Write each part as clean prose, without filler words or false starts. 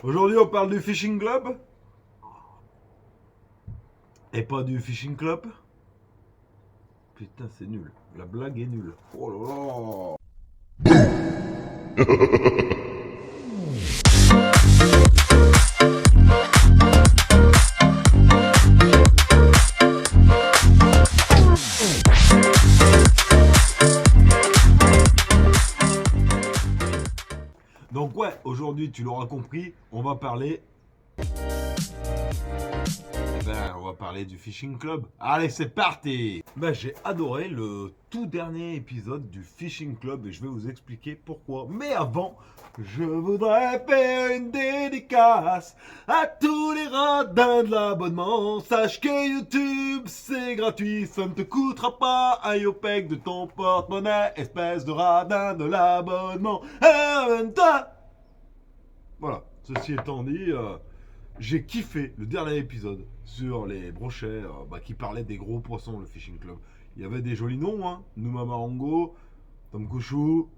Aujourd'hui, on parle du Fishing Club et pas du Fishing Club. Putain, c'est nul. La blague est nulle. Oh là là. Donc ouais, aujourd'hui, tu l'auras compris, on va parler... on va parler du Fishing Club. Allez, c'est parti. J'ai adoré le tout dernier épisode du Fishing Club et je vais vous expliquer pourquoi. Mais avant, je voudrais faire une dédicace à tous les radins de l'abonnement. Sache que YouTube, c'est gratuit, ça ne te coûtera pas un yopec de ton porte-monnaie, espèce de radin de l'abonnement. Abonne-toi. Voilà, ceci étant dit... j'ai kiffé le dernier épisode sur les brochets qui parlaient des gros poissons, le Fishing Club. Il y avait des jolis noms, hein. Numa Marango, Tom Kouchou,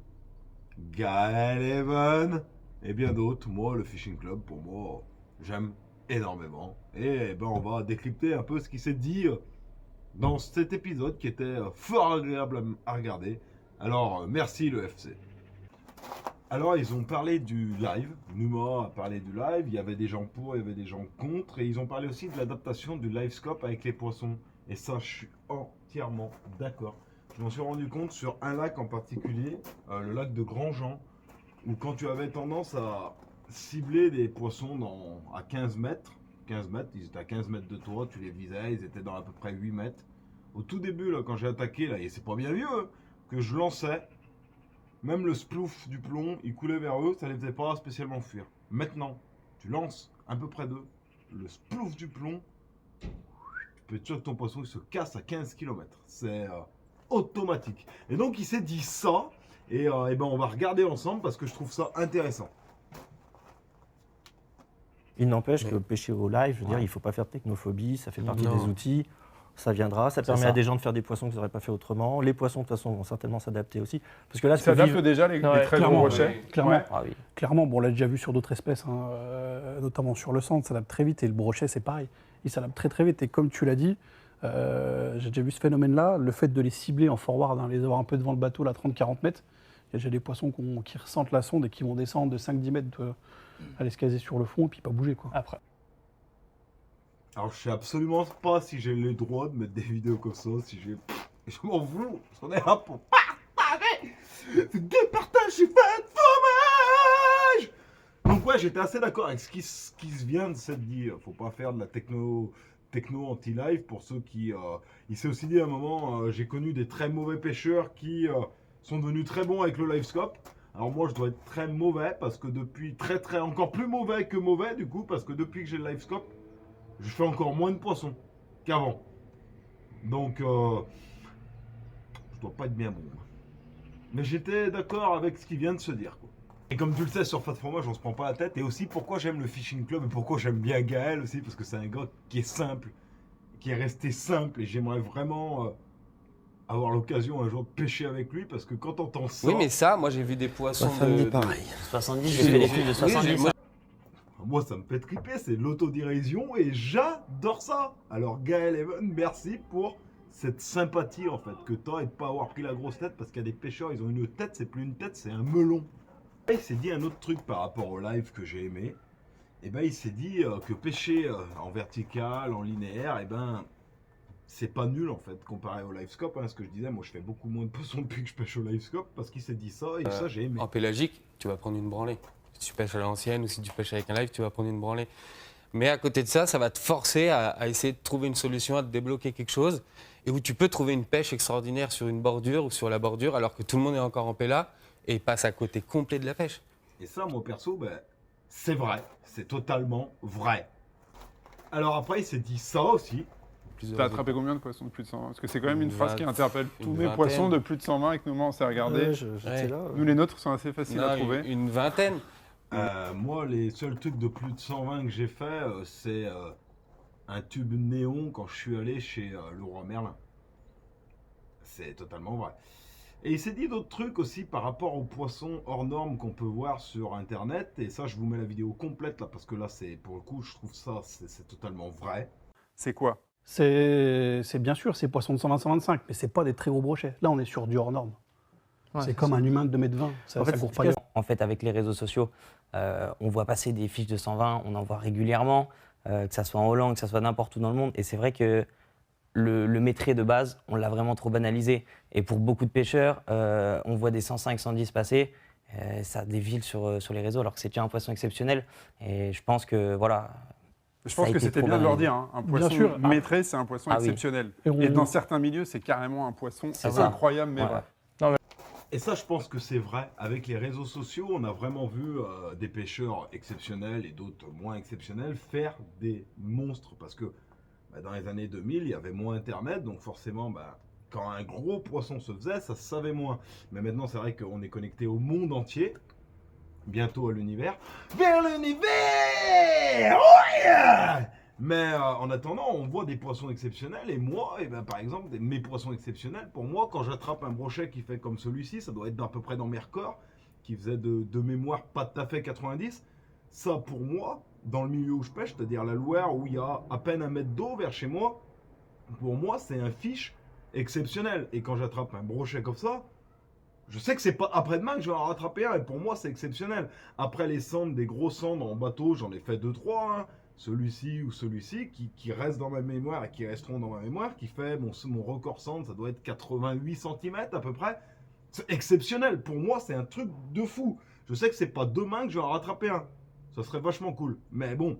Gaël Evan et bien d'autres. Moi, le Fishing Club, pour moi, j'aime énormément. Et on va décrypter un peu ce qui s'est dit dans cet épisode qui était fort agréable à regarder. Alors, merci le FC. Alors, ils ont parlé du live. Numa a parlé du live. Il y avait des gens pour, il y avait des gens contre. Et ils ont parlé aussi de l'adaptation du LiveScope avec les poissons. Et ça, je suis entièrement d'accord. Je m'en suis rendu compte sur un lac en particulier, le lac de Grandjean, où quand tu avais tendance à cibler des poissons à 15 mètres, 15 mètres, ils étaient à 15 mètres de toi, tu les visais, ils étaient dans à peu près 8 mètres. Au tout début, là, quand j'ai attaqué, là, et c'est pas bien vieux, hein, que je lançais. Même le splouf du plomb, il coulait vers eux, ça les faisait pas spécialement fuir. Maintenant, tu lances un peu près d'eux, le splouf du plomb, tu peux être sûr que ton poisson il se casse à 15 km. C'est automatique. Et donc il s'est dit ça, et on va regarder ensemble parce que je trouve ça intéressant. Il n'empêche que pêcher au live, je veux dire, il ne faut pas faire de technophobie, ça fait partie des outils. Ça viendra, ça permet à des gens de faire des poissons qu'ils n'auraient pas fait autrement. Les poissons, de toute façon, vont certainement s'adapter aussi. Parce que là, ça s'adapte déjà les très gros rochers. Clairement, Ouais. Ah oui. clairement, bon, on l'a déjà vu sur d'autres espèces, hein, notamment sur le centre, ça s'adapte très vite. Et le brochet, c'est pareil. Il s'adapte très très vite. Et comme tu l'as dit, j'ai déjà vu ce phénomène-là. Le fait de les cibler en forward, hein, les avoir un peu devant le bateau, là, 30-40 mètres, il y a déjà des poissons qui ressentent la sonde et qui vont descendre de 5-10 mètres, aller se caser sur le fond et puis pas bouger, quoi. Après. Alors je sais absolument pas si j'ai le droit de mettre des vidéos comme ça, si j'ai... Je m'en fous, parce qu'on est là pour partager. C'est des partages, c'est fait de fromage. Donc ouais, j'étais assez d'accord avec ce qui se vient de s'être dit. Faut pas faire de la techno anti-live pour ceux qui... il s'est aussi dit à un moment, j'ai connu des très mauvais pêcheurs qui sont devenus très bons avec le LiveScope. Alors moi je dois être très mauvais parce que depuis encore plus mauvais que mauvais du coup, parce que depuis que j'ai le LiveScope, je fais encore moins de poissons qu'avant. Donc, je dois pas être bien bon. Mais j'étais d'accord avec ce qui vient de se dire, quoi. Et comme tu le sais, sur Fat Fromage, on se prend pas la tête. Et aussi, pourquoi j'aime le Fishing Club et pourquoi j'aime bien Gaël aussi, parce que c'est un gars qui est simple, qui est resté simple. Et j'aimerais vraiment avoir l'occasion un jour de pêcher avec lui, parce que quand t'entends ça... Oui, mais ça, moi j'ai vu des poissons pareil. 70, j'ai fait des films de 70. Moi, ça me fait triper, c'est l'autodérision et j'adore ça. Alors, Gaël Evan, merci pour cette sympathie en fait que t'as et de pas avoir pris la grosse tête parce qu'il y a des pêcheurs, ils ont une tête, c'est plus une tête, c'est un melon. Et il s'est dit un autre truc par rapport au live que j'ai aimé. Et il s'est dit que pêcher en vertical, en linéaire, c'est pas nul en fait comparé au LiveScope. Ce que je disais, moi je fais beaucoup moins de poissons depuis que je pêche au LiveScope parce qu'il s'est dit ça et ça j'ai aimé. En pélagique, tu vas prendre une branlée. Si tu pêches à l'ancienne ou si tu pêches avec un live, tu vas prendre une branlée. Mais à côté de ça, ça va te forcer à essayer de trouver une solution, à te débloquer quelque chose, et où tu peux trouver une pêche extraordinaire sur une bordure ou sur la bordure, alors que tout le monde est encore en péla, et passe à côté complet de la pêche. Et ça, moi perso, c'est vrai, c'est totalement vrai. Alors après, il s'est dit ça aussi. T'as attrapé combien de poissons de plus de 120? Parce que c'est quand même une phrase qui interpelle tous mes vingtaine. poissons de plus de 120 avec nous, on s'est regardé. J'étais là. Nous, les nôtres sont assez faciles à trouver. Une vingtaine. Moi, les seuls trucs de plus de 120 que j'ai fait, c'est un tube néon quand je suis allé chez Leroy Merlin. C'est totalement vrai. Et il s'est dit d'autres trucs aussi par rapport aux poissons hors normes qu'on peut voir sur internet. Et ça, je vous mets la vidéo complète là, parce que là, c'est pour le coup, je trouve ça, c'est totalement vrai. C'est quoi? C'est bien sûr ces poissons de 120-125, mais c'est pas des très gros brochets. Là, on est sur du hors norme. Ouais, c'est comme un humain de 2,20 m. Ça, En fait, ça court c'est pas. efficace. En fait, avec les réseaux sociaux, on voit passer des fiches de 120, on en voit régulièrement, que ça soit en Hollande, que ça soit n'importe où dans le monde. Et c'est vrai que le métrait de base, on l'a vraiment trop banalisé. Et pour beaucoup de pêcheurs, on voit des 105, 110 passer, ça défile sur les réseaux, alors que c'est déjà un poisson exceptionnel. Et je pense que, voilà. Je pense que c'était bien de leur dire, hein. Un poisson sûr. maîtré, c'est un poisson Ah oui. exceptionnel. Et Et dans certains milieux, c'est carrément un poisson C'est ça. incroyable, mais Ouais. vrai. Et ça, je pense que c'est vrai. Avec les réseaux sociaux, on a vraiment vu des pêcheurs exceptionnels et d'autres moins exceptionnels faire des monstres. Parce que dans les années 2000, il y avait moins Internet, donc forcément, quand un gros poisson se faisait, ça se savait moins. Mais maintenant, c'est vrai qu'on est connecté au monde entier, bientôt à l'univers. Vers l'univers! Oh yeah! Mais en attendant, on voit des poissons exceptionnels. Et moi, par exemple, mes poissons exceptionnels, pour moi, quand j'attrape un brochet qui fait comme celui-ci, ça doit être à peu près dans mes records, qui faisait de mémoire pas tout à fait 90. Ça, pour moi, dans le milieu où je pêche, c'est-à-dire la Loire, où il y a à peine 1 mètre d'eau vers chez moi, pour moi, c'est un fiche exceptionnel. Et quand j'attrape un brochet comme ça, je sais que c'est pas après-demain que je vais en rattraper un. Et pour moi, c'est exceptionnel. Après les cendres, des gros cendres en bateau, j'en ai fait 2-3. Hein. Celui-ci ou celui-ci, qui restent dans ma mémoire et qui resteront dans ma mémoire, qui fait mon record cendre, ça doit être 88 cm à peu près. C'est exceptionnel. Pour moi, c'est un truc de fou. Je sais que c'est pas demain que je vais en rattraper un. Ça serait vachement cool. Mais bon,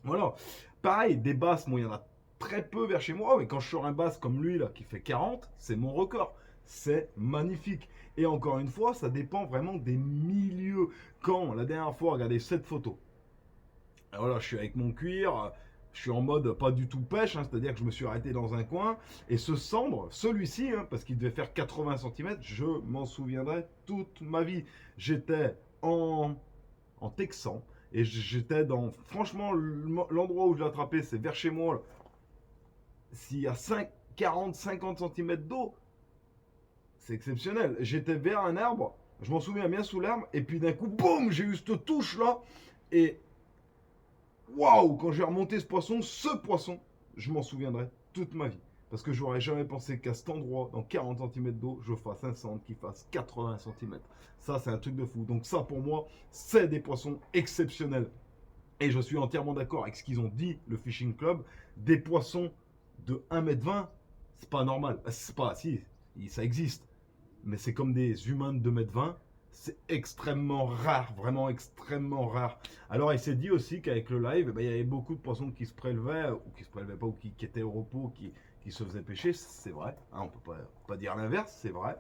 voilà. Pareil, des basses, moi, il y en a très peu vers chez moi. Mais quand je sors un basse comme lui, là, qui fait 40, c'est mon record. C'est magnifique. Et encore une fois, ça dépend vraiment des milieux. Quand, la dernière fois, regardez cette photo. Alors là, je suis avec mon cuir, je suis en mode pas du tout pêche, hein, c'est-à-dire que je me suis arrêté dans un coin. Et ce cendre, celui-ci, hein, parce qu'il devait faire 80 cm, je m'en souviendrai toute ma vie. J'étais en texan et j'étais dans... Franchement, l'endroit où je l'ai attrapé, c'est vers chez moi. Là. S'il y a 40-50 cm d'eau, c'est exceptionnel. J'étais vers un arbre, je m'en souviens bien sous l'arbre, et puis d'un coup, boum, j'ai eu cette touche-là. Et... waouh, quand j'ai remonté ce poisson, je m'en souviendrai toute ma vie. Parce que j'aurais jamais pensé qu'à cet endroit, dans 40 cm d'eau, je fasse un centre qui fasse 80 cm. Ça, c'est un truc de fou. Donc ça, pour moi, c'est des poissons exceptionnels. Et je suis entièrement d'accord avec ce qu'ils ont dit, le Fishing Club. Des poissons de 1,20 m, c'est pas normal. C'est pas, si, ça existe. Mais c'est comme des humains de 2,20 m. C'est extrêmement rare, vraiment extrêmement rare. Alors il s'est dit aussi qu'avec le live, il y avait beaucoup de poissons qui se prélevaient, ou qui se prélevaient pas, ou qui étaient au repos, qui se faisaient pêcher, c'est vrai. Hein, on peut pas dire l'inverse, c'est vrai.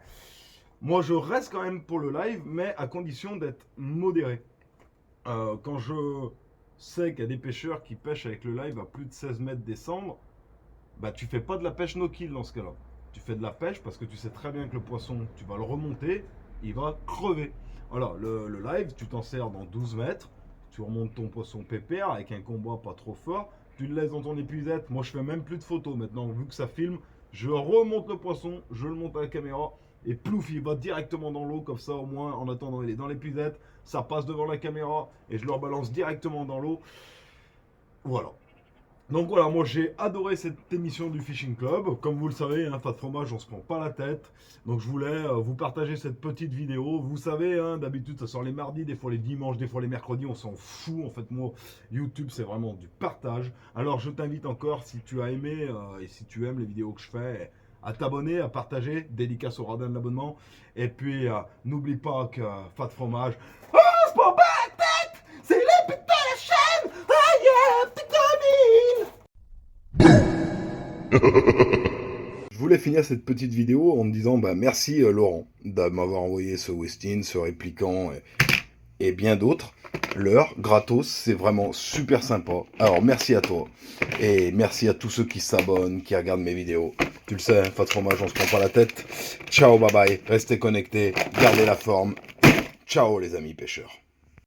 Moi je reste quand même pour le live, mais à condition d'être modéré. Quand je sais qu'il y a des pêcheurs qui pêchent avec le live à plus de 16 mètres des cendres, tu fais pas de la pêche no-kill dans ce cas-là. Tu fais de la pêche parce que tu sais très bien que le poisson, tu vas le remonter, il va crever. Voilà, le live, tu t'en sers dans 12 mètres, tu remontes ton poisson pépère avec un combat pas trop fort, tu le laisses dans ton épuisette. Moi, je fais même plus de photos maintenant, vu que ça filme. Je remonte le poisson, je le monte à la caméra, et plouf, il va directement dans l'eau, comme ça, au moins, en attendant, il est dans l'épuisette, ça passe devant la caméra, et je le rebalance directement dans l'eau. Voilà. Donc voilà, moi j'ai adoré cette émission du Fishing Club. Comme vous le savez, hein, Fat Fromage, on se prend pas la tête. Donc je voulais vous partager cette petite vidéo. Vous savez, hein, d'habitude ça sort les mardis, des fois les dimanches, des fois les mercredis, on s'en fout. En fait, moi, YouTube c'est vraiment du partage. Alors je t'invite encore, si tu as aimé et si tu aimes les vidéos que je fais, à t'abonner, à partager, dédicace au radin de l'abonnement. Et puis n'oublie pas que Fat Fromage... Oh, c'est pas bad, tête. C'est les putains de la chaîne. Ah yeah, putain. Je voulais finir cette petite vidéo en me disant merci Laurent de m'avoir envoyé ce Westin, ce répliquant et bien d'autres. L'heure, gratos, c'est vraiment super sympa. Alors merci à toi et merci à tous ceux qui s'abonnent, qui regardent mes vidéos. Tu le sais, Fat Fromage, on se prend pas la tête. Ciao, bye bye, restez connectés, gardez la forme. Ciao les amis pêcheurs.